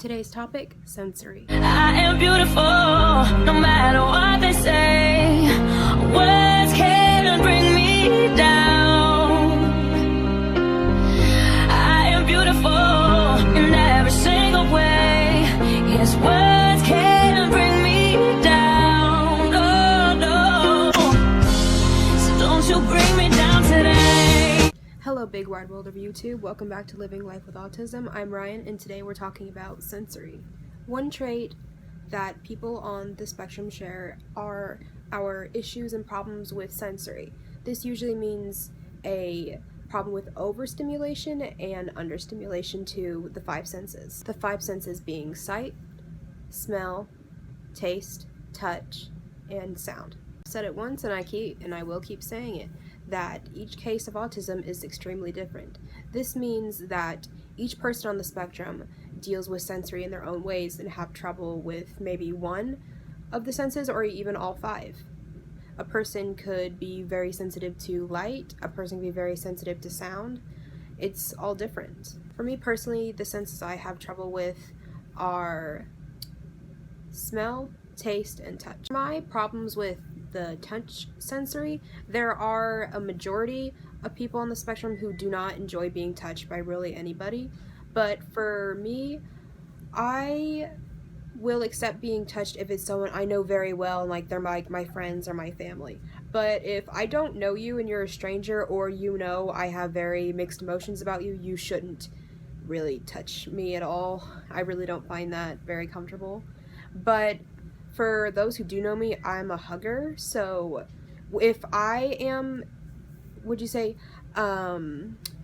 Today's topic, sensory. I am beautiful, no matter what they say. Words can't bring me down. I am beautiful in every single way. Yes, words can't bring me down. No, no. So don't you bring me down today. Hello, big wide world of YouTube. Welcome back to Living Life with Autism. I'm Ryan, and today we're talking about sensory. One trait that people on the spectrum share are our issues and problems with sensory. This usually means a problem with overstimulation and understimulation to the five senses. The five senses being sight, smell, taste, touch, and sound. I've said it once and I will keep saying it, that each case of autism is extremely different. This means that each person on the spectrum deals with sensory in their own ways and have trouble with maybe one of the senses or even all five. A person could be very sensitive to light, a person can be very sensitive to sound. It's all different. For me personally, the senses I have trouble with are smell, taste, and touch. My problems with the touch sensory, there are a majority of people on the spectrum who do not enjoy being touched by really anybody, but for me, I will accept being touched if it's someone I know very well and like they're my friends or my family. But if I don't know you and you're a stranger, or you know I have very mixed emotions about you, you shouldn't really touch me at all. I really don't find that very comfortable. But for those who do know me, I'm a hugger, so if I am,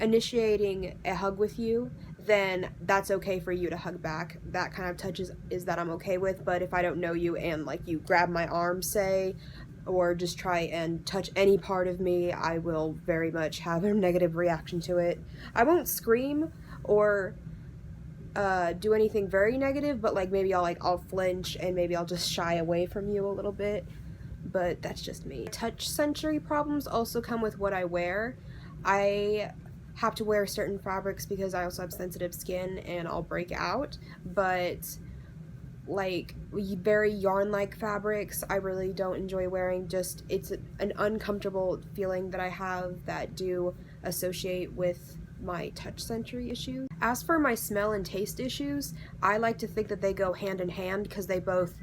initiating a hug with you, then that's okay for you to hug back. That kind of touch is that I'm okay with. But if I don't know you and like you grab my arm, say, or just try and touch any part of me, I will very much have a negative reaction to it. I won't scream or do anything very negative, but like maybe I'll flinch and maybe I'll just shy away from you a little bit, but that's just me. Touch sensory problems also come with what I wear. I have to wear certain fabrics because I also have sensitive skin and I'll break out, but like very yarn-like fabrics I really don't enjoy wearing. Just it's an uncomfortable feeling that I have that do associate with my touch sensory issues. As for my smell and taste issues, I like to think that they go hand in hand because they both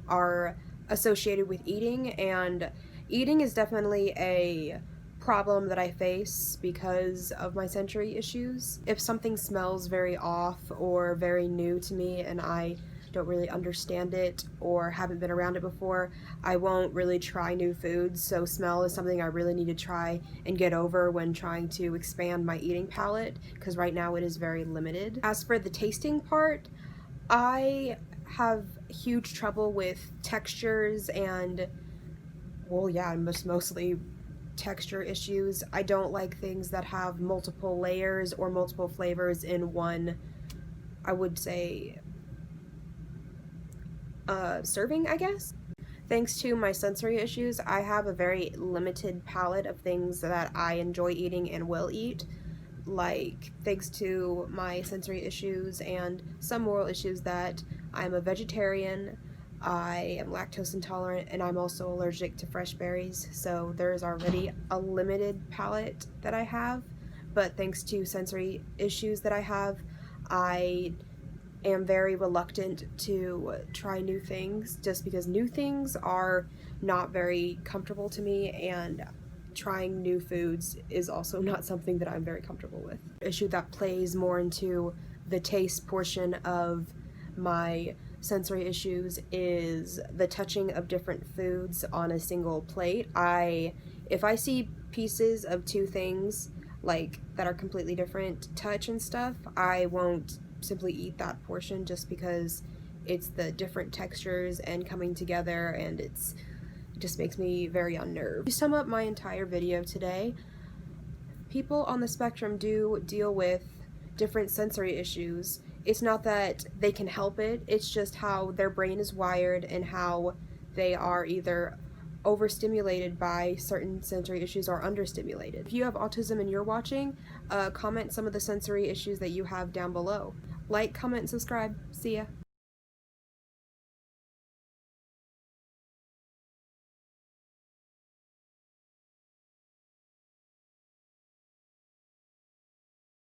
are associated with eating, and eating is definitely a problem that I face because of my sensory issues. If something smells very off or very new to me and I don't really understand it or haven't been around it before, I won't really try new foods. So smell is something I really need to try and get over when trying to expand my eating palette, because right now it is very limited. As for the tasting part, I have huge trouble with textures and, well, yeah, mostly texture issues. I don't like things that have multiple layers or multiple flavors in one, I would say, serving, I guess. Thanks to my sensory issues, I have a very limited palette of things that I enjoy eating and will eat. Like, thanks to my sensory issues and some moral issues, that I'm a vegetarian, I am lactose intolerant, and I'm also allergic to fresh berries, so there's already a limited palette that I have. But thanks to sensory issues that I have, I am very reluctant to try new things just because new things are not very comfortable to me, and trying new foods is also not something that I'm very comfortable with. Issue that plays more into the taste portion of my sensory issues is the touching of different foods on a single plate. If I see pieces of two things like that are completely different touch and stuff, I won't simply eat that portion just because it's the different textures and coming together, and it just makes me very unnerved. To sum up my entire video today, people on the spectrum do deal with different sensory issues. It's not that they can help it, it's just how their brain is wired and how they are either overstimulated by certain sensory issues or understimulated. If you have autism and you're watching, comment some of the sensory issues that you have down below. Like, comment, and subscribe. See ya.